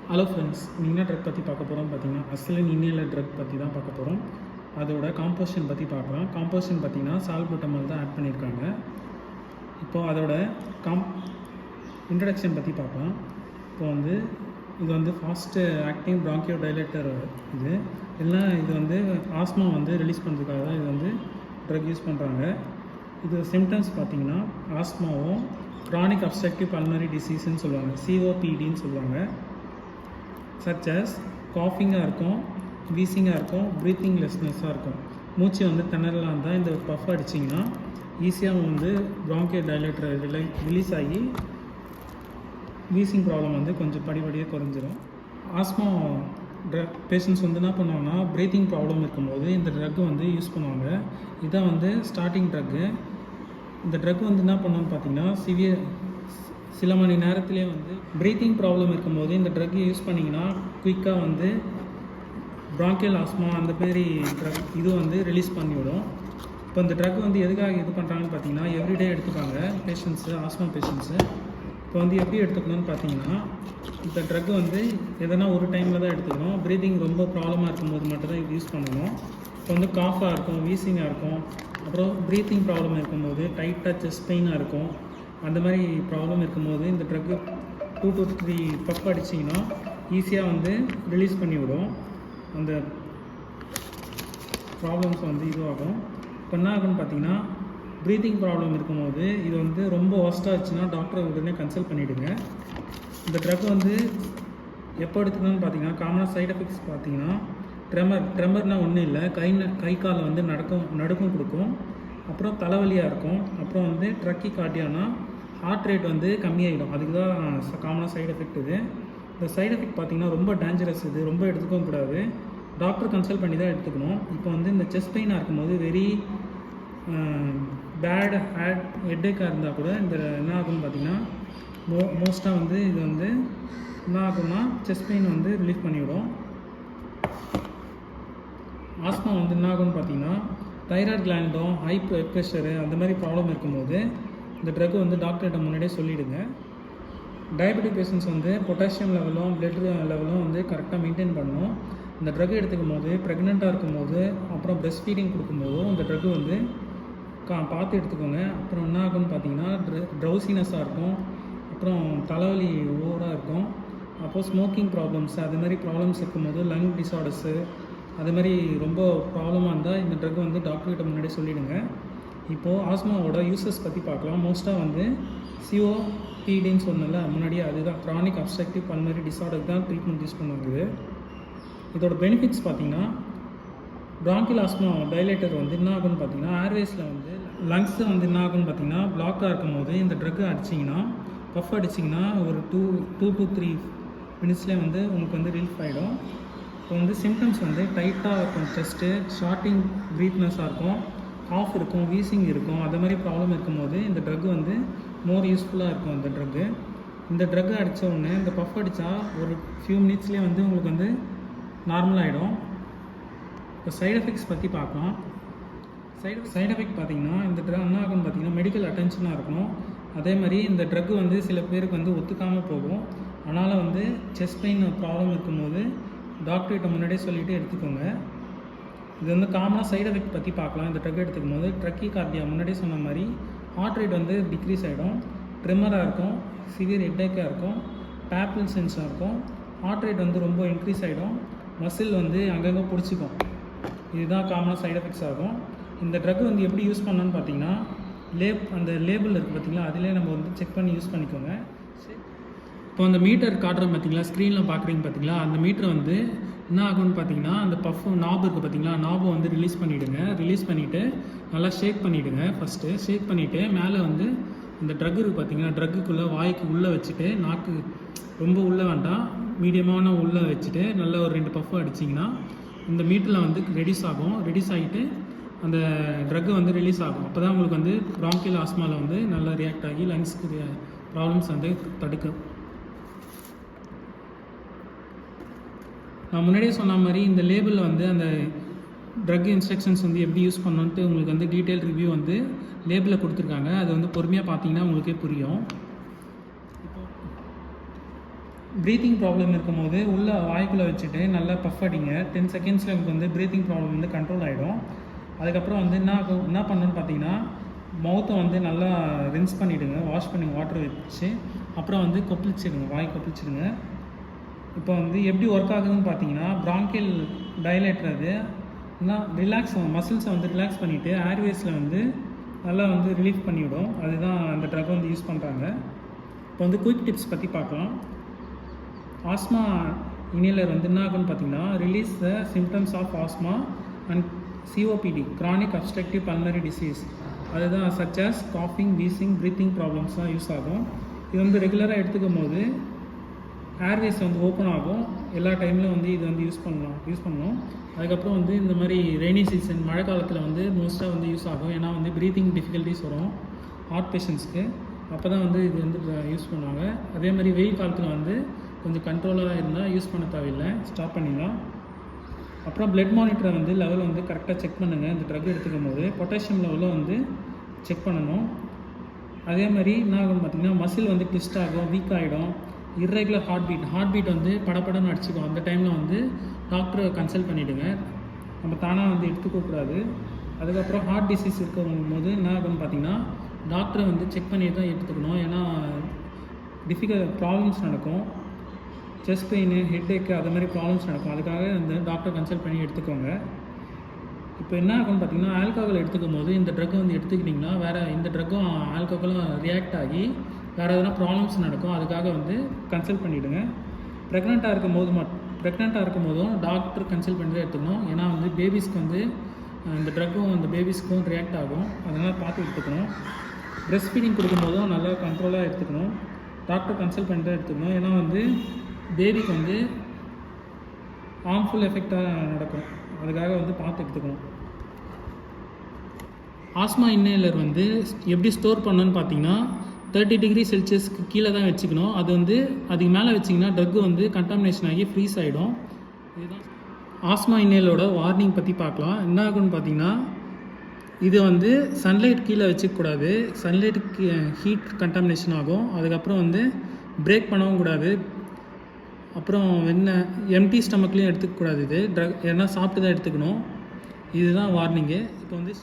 Hello friends, நீங்கள் என்ன drug பற்றி பார்க்க போகிறோம் பார்த்தீங்கன்னா அஸ்தலின் இன்னேலர் ட்ரக் பற்றி தான் பார்க்க போகிறோம். அதோட காம்போசிஷன் பற்றி பார்க்கலாம். காம்போசிஷன் பார்த்தீங்கன்னா சால்புட்டமல் தான் ஆட் பண்ணியிருக்காங்க. இப்போது அதோட இன்ட்ரடக்ஷன் பற்றி பார்க்கலாம். இப்போ இது ஃபாஸ்ட்டு ஆக்டிங் ப்ராங்கியோ டைலேட்டர். இது ஆஸ்மா ரிலீஸ் பண்ணுறதுக்காக தான் இது ட்ரக் யூஸ் பண்ணுறாங்க. இது சிம்டம்ஸ் பார்த்திங்கன்னா ஆஸ்மாவும் க்ரானிக் அப்ஸ்ட்ரக்டிவ் பல்மனரி டிசீஸ்ன்னு சொல்லுவாங்க, COPDன்னு சொல்லுவாங்க. சச் அஸ் காஃபிங்காக இருக்கும், வீசிங்காக இருக்கும், ப்ரீத்திங் லெஸ்னஸாக இருக்கும். மூச்சு திணறலாம் இருந்தால் இந்த பஃப் அடிச்சிங்கன்னா ஈஸியாக ப்ராங்கியோ டைலேட்டர் ரிலீஸ் ஆகி வீசிங் ப்ராப்ளம் கொஞ்சம் படிப்படியாக குறைஞ்சிரும். ஆஸ்மா ட்ரக் பேஷண்ட்ஸ் என்ன பண்ணுவாங்கன்னா ப்ரீத்திங் ப்ராப்ளம் இருக்கும்போது இந்த ட்ரக்கு யூஸ் பண்ணுவாங்க. இதான் ஸ்டார்டிங் ட்ரக்கு. இந்த ட்ரக் என்ன பண்ணணும்னு பார்த்தீங்கன்னா சில மணி நேரத்துலேயே ப்ரீத்திங் ப்ராப்ளம் இருக்கும்போது இந்த ட்ரக் யூஸ் பண்ணிங்கன்னா குயிக்காக ப்ராங்கியல் ஆஸ்மா அந்த மாரி ட்ரக் இது ரிலீஸ் பண்ணிவிடும். இப்போ இந்த ட்ரக் எதுக்காக இது பண்ணுறாங்கன்னு பார்த்தீங்கன்னா எவ்ரிடே எடுத்துப்பாங்க ஆஸ்மா பேஷண்ட்ஸு. இப்போ எப்படி எடுத்துக்கணும்னு பார்த்தீங்கன்னா இந்த ட்ரக் எதனா ஒரு டைமில் தான் எடுத்துக்கணும். ப்ரீத்திங் ரொம்ப ப்ராப்ளமாக இருக்கும்போது மட்டும்தான் இது யூஸ் பண்ணணும். இப்போ காஃபாக இருக்கும், வீசிங்காக இருக்கும், அப்புறம் ப்ரீத்திங் ப்ராப்ளம் இருக்கும்போது டைட்டாக செஸ்ட் பெயினாக இருக்கும். அந்த மாதிரி ப்ராப்ளம் இருக்கும்போது இந்த ட்ரக்கு 2 to 3 பஃப் அடிச்சிங்கன்னா ஈஸியாக ரிலீஸ் பண்ணிவிடும். அந்த ப்ராப்ளம்ஸ் இதுவாகும். இப்போ என்ன ஆகுன்னு பார்த்தீங்கன்னா ப்ரீத்திங் ப்ராப்ளம் இருக்கும்போது இது ரொம்ப ஒஸ்ட்டாக இருந்துச்சுன்னா டாக்டரை உடனே கன்சல்ட் பண்ணிவிடுங்க. இந்த ட்ரக் எப்போ எடுத்துக்கணும்னு பார்த்தீங்கன்னா காமனாக சைட் எஃபெக்ட்ஸ் பார்த்தீங்கன்னா ட்ரெமர்னால் ஒன்றும் இல்லை, கை கால் நடுக்கம் கொடுக்கும், அப்புறம் தலைவலியாக இருக்கும், அப்புறம் ட்ரக்கி கார்டியானா ஹார்ட் ரேட் கம்மியாகிடும். அதுக்கு தான் காமனாக சைடு எஃபெக்ட். இந்த சைடு எஃபெக்ட் பார்த்திங்கன்னா ரொம்ப டேஞ்சரஸ். இது ரொம்ப எடுத்துக்கவும் கூடாது, டாக்டர் கன்சல்ட் பண்ணி தான் எடுத்துக்கணும். இப்போ இந்த செஸ்ட் பெயினாக இருக்கும்போது வெரி பேட் ஹெட்டேக்காக இருந்தால் கூட இந்த என்ன ஆகும்னு பார்த்திங்கன்னா மோஸ்ட்டாக இது என்ன ஆகும்னா செஸ்ட் பெயின் ரிலீஃப் பண்ணிவிடும். ஆஸ்மா என்ன ஆகும்னு பார்த்தீங்கன்னா தைராய்டு கிளாண்டும் ஹை ப்ரெஷரு அந்த மாதிரி ப்ராப்ளம் இருக்கும்போது இந்த ட்ரக் டாக்டர்கிட்ட முன்னாடியே சொல்லிவிடுங்க. டயபெட்டிக் பேஷண்ட்ஸ் பொட்டாசியம் லெவலும் பிளட் லெவலும் கரெக்டாக மெயின்டைன் பண்ணணும். இந்த ட்ரக் எடுத்துக்கும் போது ப்ரெக்னெண்ட்டாக இருக்கும்போது அப்புறம் ப்ரெஸ்ட் ஃபீடிங் கொடுக்கும்போதும் இந்த ட்ரக்கு பார்த்து எடுத்துக்கோங்க. அப்புறம் என்ன ஆகும்னு பார்த்தீங்கன்னா ட்ரௌசினஸாக இருக்கும், அப்புறம் தலைவலி ஓவராக இருக்கும், அப்போது ஸ்மோக்கிங் ப்ராப்ளம்ஸ் அது மாதிரி ப்ராப்ளம்ஸ் இருக்கும்போது லங் டிஸார்டர்ஸு அது மாதிரி ரொம்ப ப்ராப்ளமாக இருந்தால் இந்த ட்ரக் டாக்டர்கிட்ட முன்னாடியே சொல்லிவிடுங்க. இப்போது ஆஸ்மாவோட யூசஸ் பற்றி பார்க்கலாம். மோஸ்ட்டாக COPDன்னு சொன்னல முன்னாடியே, அதுதான் க்ரானிக் அப்ஸ்ட்ரக்டிவ் பல்மனரி டிஸார்டருக்கு தான் ட்ரீட்மெண்ட் யூஸ் பண்ணுவாங்க. இதோட பெனிஃபிட்ஸ் பார்த்திங்கன்னா ப்ராங்கியல் ஆஸ்மா டைலேட்டர் என்ன ஆகுன்னு பார்த்தீங்கன்னா ஏர்வேஸில் லங்ஸ் என்ன ஆகுன்னு பார்த்தீங்கன்னா பிளாக்காக இருக்கும்போது இந்த ட்ரக்கு அடிச்சிங்கன்னா பஃப் அடிச்சிங்கன்னா ஒரு 2 to 3 மினிட்ஸ்லேயே உங்களுக்கு ரிலீஃப் ஆகிடும். இப்போ சிம்டம்ஸ் டைட்டாக இருக்கும், செஸ்ட்டு ஷார்ட்டிங் ப்ரீத்னஸாக இருக்கும், காஃப் இருக்கும், வீசிங் இருக்கும், அது மாதிரி ப்ராப்ளம் இருக்கும்போது இந்த ட்ரக்கு மோர் யூஸ்ஃபுல்லாக இருக்கும். இந்த ட்ரக்கு அடித்த உடனே இந்த பஃப் அடித்தா ஒரு ஃபியூ மினிட்ஸ்லேயே உங்களுக்கு நார்மலாகிடும். இப்போ சைடு எஃபெக்ட்ஸ் பற்றி பார்க்கலாம். சைடு எஃபெக்ட் பார்த்திங்கன்னா இந்த ட்ரக் என்ன ஆகும்னு பார்த்தீங்கன்னா மெடிக்கல் அட்டென்ஷனாக இருக்கணும். அதே மாதிரி இந்த ட்ரக்கு சில பேருக்கு ஒத்துக்காமல் போகும். அதனால் செஸ்ட் பெயின் ப்ராப்ளம் இருக்கும்போது டாக்டர்கிட்ட முன்னாடியே சொல்லிவிட்டு எடுத்துக்கோங்க. இது காமனாக சைடு எஃபெக்ட் பற்றி பார்க்கலாம். இந்த ட்ரக் எடுத்துக்கும் போது ட்ரக்கி கார்டியா முன்னாடியே சொன்ன மாதிரி ஹார்ட் ரேட் டிக்ரீஸ் ஆகிடும், ட்ரிம்மராக இருக்கும், சிவியர் ஹெட்டேக்காக இருக்கும், பேப்பிள் சென்ஸாக இருக்கும், ஹார்ட் ரேட் ரொம்ப இன்க்ரீஸ் ஆகிடும், மசில் அங்கங்கே பிடிச்சிக்கும். இதுதான் காமனாக சைடு எஃபெக்ட்ஸ் ஆகும். இந்த ட்ரக் எப்படி யூஸ் பண்ணணும்னு பார்த்தீங்கன்னா அந்த லேபிள் இருக்குது பார்த்திங்களா, அதிலே நம்ம செக் பண்ணி யூஸ் பண்ணிக்கோங்க. இப்போ அந்த மீட்டர் காட்டுறோம் பார்த்திங்களா, ஸ்க்ரீனில் பார்க்குறீங்க பார்த்திங்களா, அந்த மீட்டர் என்ன ஆகும்னு பார்த்தீங்கன்னா அந்த பஃப் நாப் இருக்குது பார்த்திங்களா, நாபை ரிலீஸ் பண்ணிவிடுங்க. ரிலீஸ் பண்ணிவிட்டு நல்லா ஷேக் பண்ணிவிடுங்க. ஃபஸ்ட்டு ஷேக் பண்ணிவிட்டு மேலே இந்த ட்ரக் இருக்குது பார்த்திங்கன்னா ட்ரக்குக்குள்ளே வாய்க்கு உள்ளே வச்சுட்டு, நாக்கு ரொம்ப உள்ளே வேண்டாம், மீடியமான உள்ளே வச்சுட்டு நல்லா ஒரு 2 பஃப் அடிச்சிங்கன்னா இந்த மீட்டரில் ரெடியூஸ் ஆகும். ரெடியூஸ் ஆகிட்டு அந்த ட்ரக்கு ரிலீஸ் ஆகும். அப்போ தான் உங்களுக்கு ப்ராங்கியல் ஆஸ்மாவில் நல்லா ரியாக்ட் ஆகி லங்ஸ்க்கு ப்ராப்ளம்ஸ் தடுக்கும். நான் முன்னாடியே சொன்ன மாதிரி இந்த லேபிளில் அந்த ட்ரக் இன்ஸ்ட்ரக்ஷன்ஸ் எப்படி யூஸ் பண்ணணுன்ட்டு உங்களுக்கு டீட்டெயில் ரிவ்யூ லேபிளில் கொடுத்துருக்காங்க. அது பொறுமையாக பார்த்தீங்கன்னா உங்களுக்கே புரியும். ப்ரீத்திங் ப்ராப்ளம் இருக்கும்போது உள்ளே வாய்க்குள்ளே வச்சுட்டு நல்லா பஃப் அடிங்க. 10 செகண்ட்ஸில் உங்களுக்கு வந்து ப்ரீத்திங் ப்ராப்ளம் வந்து கண்ட்ரோல் ஆகிடும். அதுக்கப்புறம் வந்து என்ன பண்ணணும்னு பார்த்தீங்கன்னா, மவுத்தை வந்து நல்லா ரின்ஸ் பண்ணிவிடுங்க, வாஷ் பண்ணி வாட்டர் வச்சு. அப்புறம் வந்து கொப்பளிச்சிடுங்க, வாய் கொப்பளிச்சிடுங்க. இப்போ வந்து எப்படி ஒர்க் ஆகுதுன்னு பார்த்தீங்கன்னா, ப்ராங்கியல் டைலேட்டர் அது ரிலாக்ஸ் மசில்ஸை வந்து ரிலாக்ஸ் பண்ணிவிட்டு ஏர்வேஸில் வந்து நல்லா வந்து ரிலீஃப் பண்ணிவிடும். அதுதான் அந்த ட்ரக் வந்து யூஸ் பண்ணுறாங்க. இப்போ வந்து குயிக் டிப்ஸ் பற்றி பார்க்கலாம். ஆஸ்மா இன்ஹேலர் வந்து என்ன ஆகுன்னு பார்த்தீங்கன்னா, release the symptoms of asthma and COPD, chronic obstructive pulmonary disease. அதுதான் சச்சஸ் காஃபிங், வீசிங், ப்ரீத்திங் ப்ராப்ளம்ஸ் தான் யூஸ் ஆகும். இது வந்து ரெகுலராக எடுத்துக்கும் போது ஏர்வேஸ் வந்து ஓப்பன் ஆகும். எல்லா டைம்லையும் வந்து இது வந்து யூஸ் பண்ணணும். அதுக்கப்புறம் வந்து இந்த மாதிரி ரெய்னி சீசன், மழை காலத்தில் வந்து மோஸ்ட்டாக வந்து யூஸ் ஆகும். ஏன்னா வந்து ப்ரீத்திங் டிஃபிகல்ட்டிஸ் வரும் ஹார்ட் பேஷண்ட்ஸ்க்கு. அப்போ தான் வந்து இது வந்து யூஸ் பண்ணுவாங்க. அதே மாதிரி வெயில் காலத்தில் வந்து கொஞ்சம் கண்ட்ரோலாக இருந்தால் யூஸ் பண்ண தேவையில்லை, ஸ்டாப் பண்ணிடலாம். அப்புறம் பிளட் மானிட்டரை வந்து லெவல் வந்து கரெக்டாக செக் பண்ணுங்கள். இந்த ட்ரக் எடுத்துக்கும் போது பொட்டாசியம் லெவலும் வந்து செக் பண்ணணும். அதே மாதிரி என்ன ஆகும்னு பார்த்தீங்கன்னா, மசில் வந்து ட்விஸ்ட் ஆகும், வீக் ஆகிடும். இர்ரெகுலர் ஹார்ட் பீட் வந்து படப்படன்னு அடிச்சுக்கும். அந்த டைமில் வந்து டாக்டரை கன்சல்ட் பண்ணிவிடுங்க. நம்ம தானாக வந்து எடுத்துக்கக்கூடாது. அதுக்கப்புறம் ஹார்ட் டிசீஸ் இருக்கும் போது என்ன ஆகும்னு பார்த்தீங்கன்னா, டாக்டரை வந்து செக் பண்ணி தான் எடுத்துக்கணும். ஏன்னா ப்ராப்ளம்ஸ் நடக்கும், செஸ்ட் பெயின், ஹெட்ஏக்கு அது மாதிரி ப்ராப்ளம்ஸ் நடக்கும். அதுக்காக இந்த டாக்டர் கன்சல்ட் பண்ணி எடுத்துக்கோங்க. இப்போ என்ன ஆகும்னு பார்த்தீங்கன்னா, ஆல்கஹால் எடுத்துக்கும் போது இந்த ட்ரக்கை வந்து எடுத்துக்கிட்டிங்கன்னா வேறு இந்த ட்ரக்கும் ஆல்கஹாலும் ரியாக்ட் ஆகி வேறு எதனா ப்ராப்ளம்ஸ் நடக்கும். அதுக்காக வந்து கன்சல்ட் பண்ணிவிடுங்க. ப்ரெக்னெண்ட்டாக இருக்கும் போதும் டாக்டர் கன்சல்ட் பண்ணி தான் எடுத்துக்கணும். ஏன்னா வந்து பேபிஸ்க்கு வந்து இந்த ட்ரக்கும் அந்த பேபிஸ்க்கும் ரியாக்ட் ஆகும். அதனால் பார்த்து எடுத்துக்கணும். ப்ரெஸ்ட் ஃபீடிங் கொடுக்கும்போதும் நல்லா கண்ட்ரோலாக எடுத்துக்கணும். டாக்டர் கன்சல்ட் பண்ணி தான் எடுத்துக்கணும். ஏன்னா வந்து பேபிக்கு வந்து ஹார்ம்ஃபுல் எஃபெக்டாக நடக்கும். அதுக்காக வந்து பார்த்து எடுத்துக்கணும். ஆஸ்மா இன்ஹேலர் வந்து எப்படி ஸ்டோர் பண்ணணும்னு பார்த்தீங்கன்னா, 30 டிகிரி செல்சியஸ்க்கு கீழே தான் வச்சுக்கணும். அது வந்து அதுக்கு மேலே வச்சிங்கன்னா ட்ரக்கு வந்து கண்டாமினேஷன் ஆகி ஃப்ரீஸ் ஆகிடும். இதுதான் ஆஸ்மா இன்ஹேலரோட வார்னிங் பற்றி பார்க்கலாம். என்ன ஆகுன்னு பார்த்தீங்கன்னா, இது வந்து சன்லைட் கீழே வச்சுக்கூடாது. சன்லைட்டுக்கு ஹீட் கண்டாமினேஷன் ஆகும். அதுக்கப்புறம் வந்து பிரேக் பண்ணவும் கூடாது. அப்புறம் எம்டி ஸ்டமக்லேயும் எடுத்துக்கக்கூடாது. இது ட்ரக் ஏன்னா சாப்பிட்டு தான் எடுத்துக்கணும். இதுதான் வார்னிங்கு. இப்போ வந்து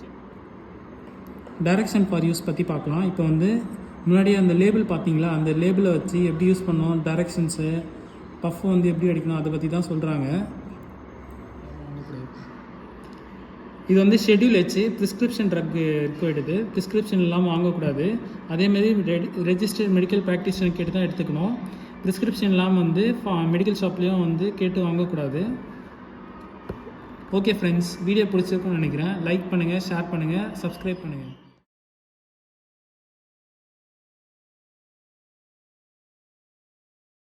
டைரக்ஷன் ஃபார் யூஸ் பற்றி பார்க்கலாம். இப்போ வந்து முன்னாடியே அந்த லேபிள் பார்த்தீங்களா, அந்த லேபிளை வச்சு எப்படி யூஸ் பண்ணணும், டைரக்ஷன்ஸு, பஃப் வந்து எப்படி அடிக்கணும், அதை பற்றி தான் சொல்கிறாங்க. இது வந்து ஷெட்யூல் வச்சு ப்ரிஸ்கிரிப்ஷன் ட்ரக் ரிக்வயர்டு. ப்ரிஸ்கிரிப்ஷன் இல்லாமல் வாங்கக்கூடாது. அதேமாதிரி ரெஜிஸ்டர்ட் மெடிக்கல் ப்ராக்டிஷனர் கேட்டு தான் எடுத்துக்கணும். ப்ரிஸ்கிரிப்ஷன் இல்லாமல் வந்து மெடிக்கல் ஷாப்லேயும் வந்து கேட்டு வாங்கக்கூடாது. ஓகே ஃப்ரெண்ட்ஸ், வீடியோ பிடிச்சிருக்குன்னு நினைக்கிறேன். லைக் பண்ணுங்கள், ஷேர் பண்ணுங்கள், சப்ஸ்கிரைப் பண்ணுங்கள்.